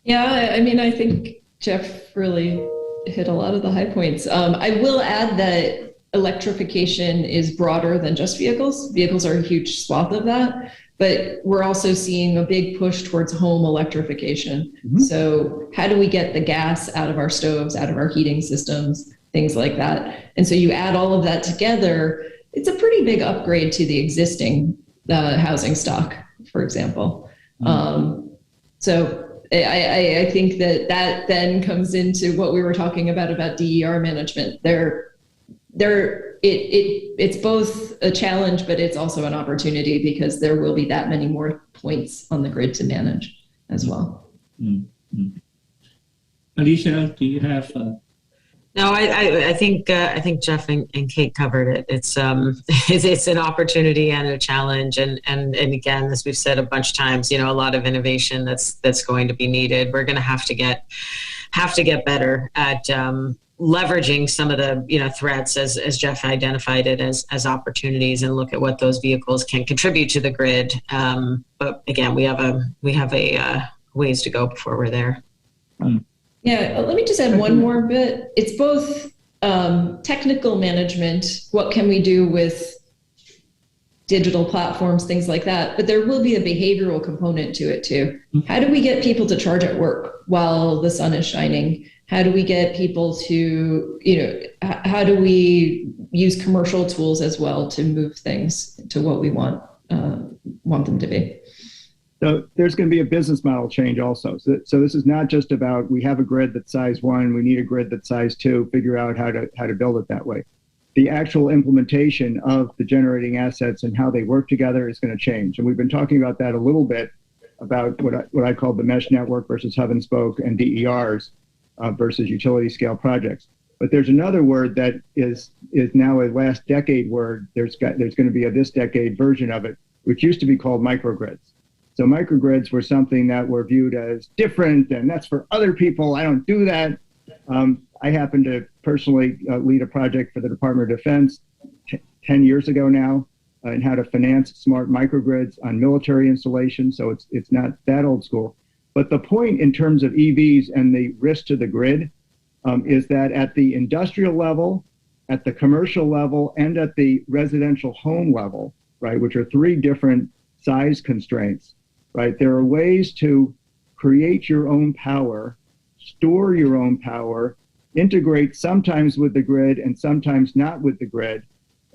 Yeah, I mean, I think Jeff really hit a lot of the high points. I will add that electrification is broader than just vehicles. Vehicles are a huge swath of that, but we're also seeing a big push towards home electrification. Mm-hmm. So how do we get the gas out of our stoves, out of our heating systems, things like that? And so you add all of that together, it's a pretty big upgrade to the existing housing stock, for example. Mm-hmm. So I think that then comes into what we were talking about DER management. It's both a challenge, but it's also an opportunity because there will be that many more points on the grid to manage as well. Mm-hmm. Alicia, do you have? No, I think Jeff and Kate covered it. It's an opportunity and a challenge, and again, as we've said a bunch of times, a lot of innovation that's going to be needed. We're going to have to get better at leveraging some of the threats as Jeff identified it as opportunities, and look at what those vehicles can contribute to the grid. But again, we have a ways to go before we're there. Yeah, let me just add one more bit. It's both technical management, what can we do with digital platforms, things like that, but there will be a behavioral component to it too. How do we get people to charge at work while the sun is shining? How do we get people to, how do we use commercial tools as well to move things to what we want them to be? So there's going to be a business model change also. So this is not just about we have a grid that's size 1, we need a grid that's size 2, figure out how to build it that way. The actual implementation of the generating assets and how they work together is going to change. And we've been talking about that a little bit, about what I call the mesh network versus hub and spoke and DERs versus utility scale projects. But there's another word that is now a last decade word. There's going to be a this decade version of it, which used to be called microgrids. So microgrids were something that were viewed as different, and that's for other people. I don't do that. I happen to personally lead a project for the Department of Defense 10 years ago now in how to finance smart microgrids on military installations. So it's not that old school. But the point in terms of EVs and the risk to the grid is that at the industrial level, at the commercial level, and at the residential home level, right, which are 3 different size constraints, right, there are ways to create your own power, store your own power, integrate sometimes with the grid and sometimes not with the grid.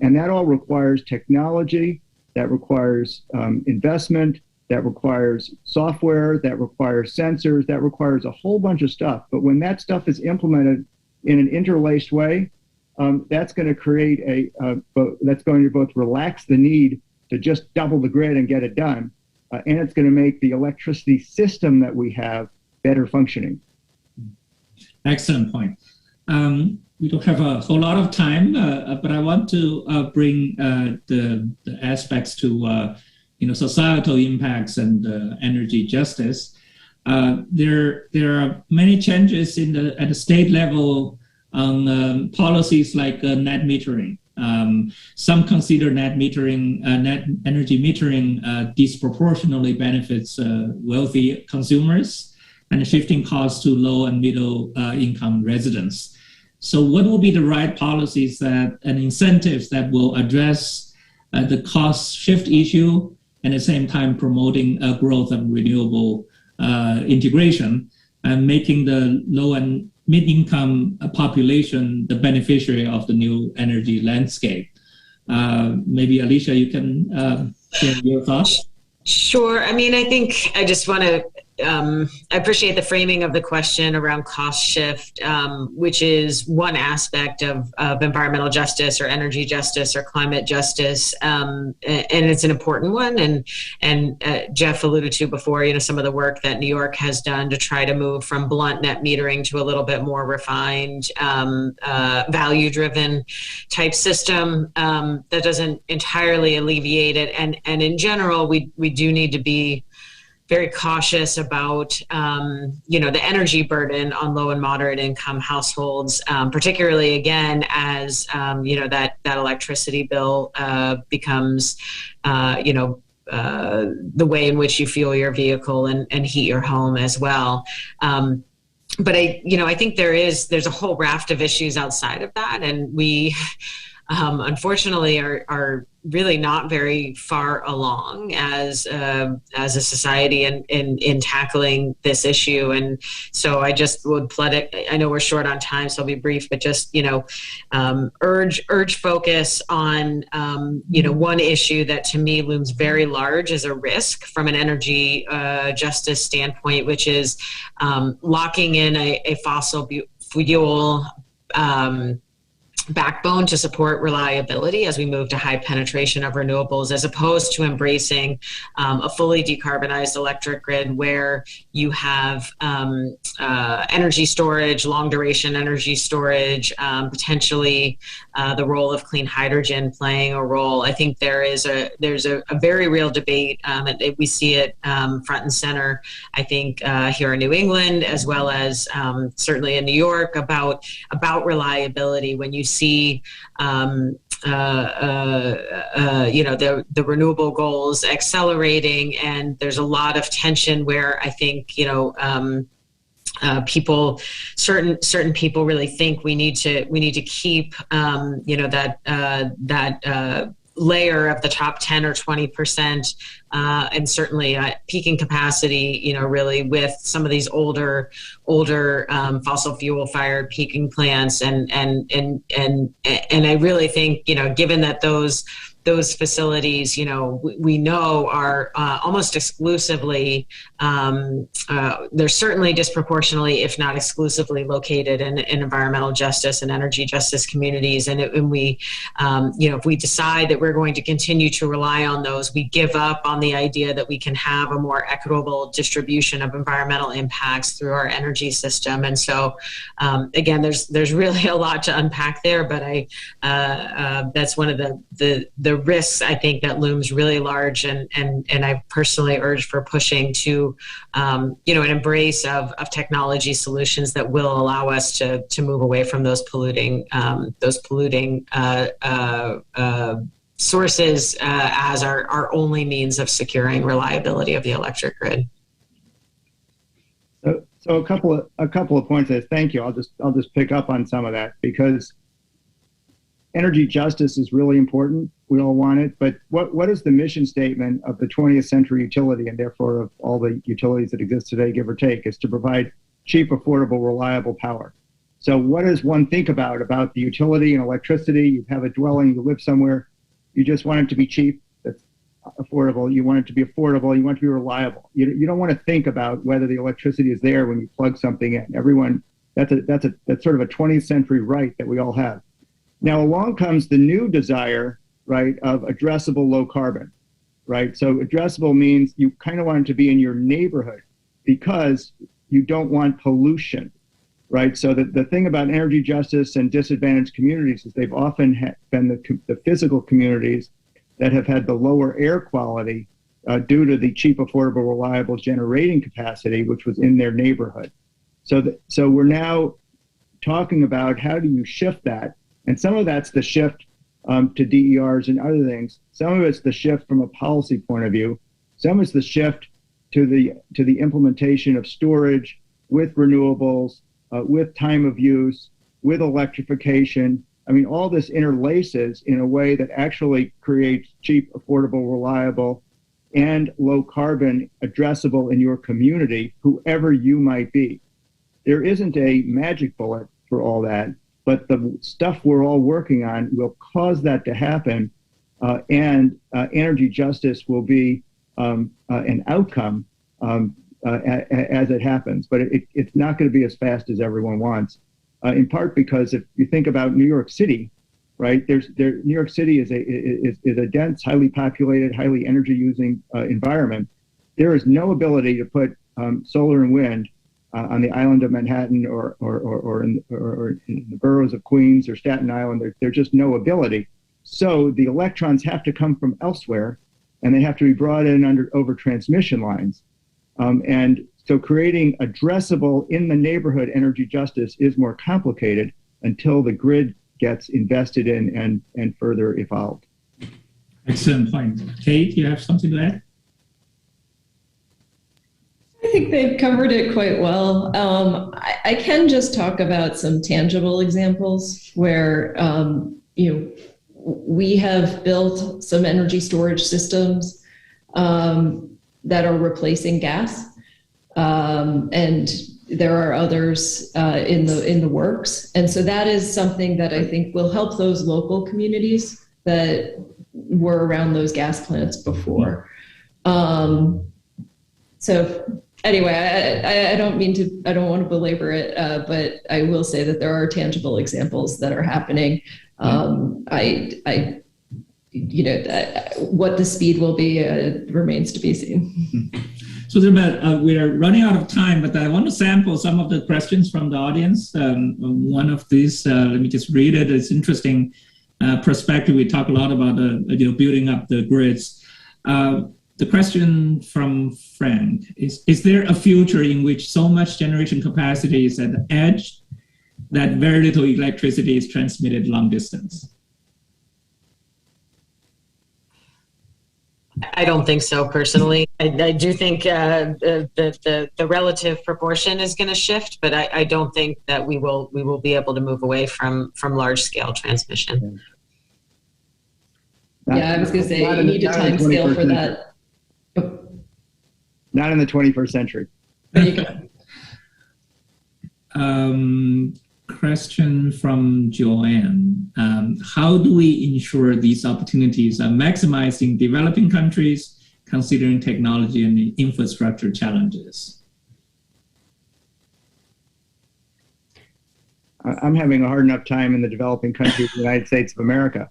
And that all requires technology, that requires investment, that requires software, that requires sensors, that requires a whole bunch of stuff. But when that stuff is implemented in an interlaced way, that's going to create that's going to both relax the need to just double the grid and get it done, and it's going to make the electricity system that we have better functioning. Excellent point. We don't have a whole lot of time, but I want to bring the aspects to societal impacts and energy justice. There are many changes at the state level on policies like net metering. Some consider net energy metering disproportionately benefits wealthy consumers and shifting costs to low and middle income residents. So what will be the right policies and incentives that will address the cost shift issue and at the same time promoting growth of renewable integration and making the low and mid-income population the beneficiary of the new energy landscape? Maybe Alicia, you can share your thoughts. Sure. I mean, I think I just want to I appreciate the framing of the question around cost shift, which is one aspect of environmental justice or energy justice or climate justice, and it's an important one. And Jeff alluded to before, some of the work that New York has done to try to move from blunt net metering to a little bit more refined, value-driven type system that doesn't entirely alleviate it. And in general, we do need to be very cautious about, the energy burden on low and moderate income households, particularly again as that electricity bill becomes, the way in which you fuel your vehicle and heat your home as well. But I think there's a whole raft of issues outside of that, and we unfortunately are really not very far along as a society in tackling this issue. And so I just would I know we're short on time, so I'll be brief, but just urge focus on one issue that to me looms very large as a risk from an energy justice standpoint, which is locking in a fossil fuel backbone to support reliability as we move to high penetration of renewables, as opposed to embracing a fully decarbonized electric grid where you have energy storage, long duration energy storage, potentially the role of clean hydrogen playing a role. I think there's a very real debate, and we see it front and center, I think, here in New England, as well as certainly in New York, about reliability. When you see the renewable goals accelerating, and there's a lot of tension where I think certain people really think we need to keep that layer of the top 10 or 20%, and certainly peaking capacity, really with some of these older fossil fuel fired peaking plants, and I really think, given that those facilities, we know are almost exclusively, they're certainly disproportionately, if not exclusively, located in environmental justice and energy justice communities. And we, if we decide that we're going to continue to rely on those, we give up on the idea that we can have a more equitable distribution of environmental impacts through our energy system. And so, again, there's really a lot to unpack there, but that's one of the risks, I think, that looms really large, and I personally urge for pushing to an embrace of technology solutions that will allow us to move away from those polluting sources as our only means of securing reliability of the electric grid. So a couple of points there. Thank you. I'll just pick up on some of that, because energy justice is really important. We all want it. But what is the mission statement of the 20th century utility, and therefore of all the utilities that exist today, give or take, is to provide cheap, affordable, reliable power. So what does one think about the utility and electricity? You have a dwelling, you live somewhere, you just want it to be cheap, that's affordable. You want it to be affordable, you want it to be reliable. You don't want to think about whether the electricity is there when you plug something in. Everyone, that's sort of a 20th century right that we all have. Now along comes the new desire, right, of addressable low carbon, right? So addressable means you kind of want it to be in your neighborhood because you don't want pollution, right? So the thing about energy justice and disadvantaged communities is they've often been the physical communities that have had the lower air quality due to the cheap, affordable, reliable generating capacity, which was in their neighborhood. So we're now talking about how do you shift that? And some of that's the shift to DERs and other things. Some of it's the shift from a policy point of view. Some is the shift to the implementation of storage with renewables, with time of use, with electrification. I mean, all this interlaces in a way that actually creates cheap, affordable, reliable, and low carbon addressable in your community, whoever you might be. There isn't a magic bullet for all that, but the stuff we're all working on will cause that to happen, and energy justice will be an outcome as it happens. But it's not going to be as fast as everyone wants, in part because if you think about New York City, right? New York City is a dense, highly populated, highly energy-using environment. There is no ability to put solar and wind on the island of Manhattan or in the boroughs of Queens or Staten Island. There's just no ability. So the electrons have to come from elsewhere, and they have to be brought in over transmission lines. And so creating addressable in the neighborhood energy justice is more complicated until the grid gets invested in and further evolved. Excellent point. Kate, you have something to add? I think they've covered it quite well. I can just talk about some tangible examples where we have built some energy storage systems that are replacing gas, and there are others in the works. And so that is something that I think will help those local communities that were around those gas plants before. So anyway, I don't want to belabor it, but I will say that there are tangible examples that are happening. What the speed will be remains to be seen. So we are running out of time, but I want to sample some of the questions from the audience. One of these, let me just read it. It's interesting perspective. We talk a lot about building up the grids. The question from Frank is there a future in which so much generation capacity is at the edge that very little electricity is transmitted long distance? I don't think so, personally. I do think the relative proportion is going to shift, but I don't think that we will be able to move away from large scale transmission. I was going to say you need a time scale for that. Not in the 21st century. There you go. Question from Joanne. How do we ensure these opportunities are maximized in developing countries, considering technology and infrastructure challenges? I'm having a hard enough time in the developing countries of the United States of America.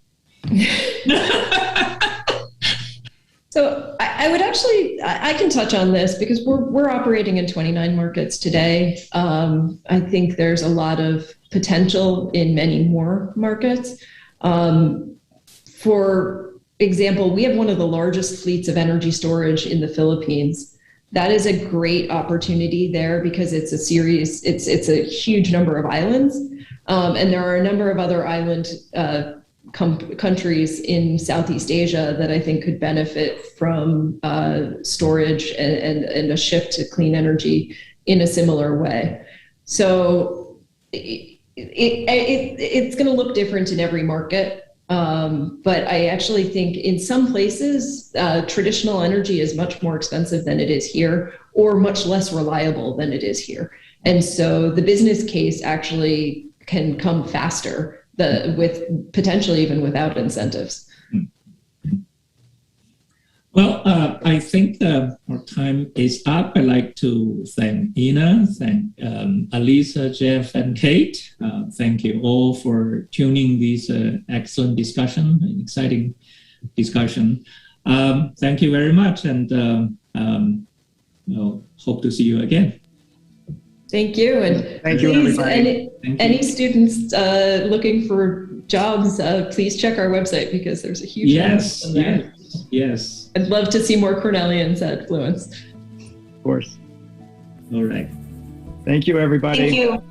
So I can touch on this because we're operating in 29 markets today. I think there's a lot of potential in many more markets. For example, we have one of the largest fleets of energy storage in the Philippines. That is a great opportunity there because it's a huge number of islands. And there are a number of other island countries in Southeast Asia that I think could benefit from storage and a shift to clean energy in a similar way. So it's going to look different in every market. But I actually think in some places, traditional energy is much more expensive than it is here, or much less reliable than it is here. And so the business case actually can come faster, with potentially even without incentives. Well, I think our time is up. I'd like to thank Ina, thank Alicia, Jeff, and Kate. Thank you all for tuning this excellent discussion, an exciting discussion. Thank you very much, and we'll hope to see you again. Thank you, and thank you, everybody. Any students looking for jobs, please check our website because there's a huge yes, in there. Yes. I'd love to see more Cornellians at Fluence. Of course. All right. Thank you, everybody. Thank you.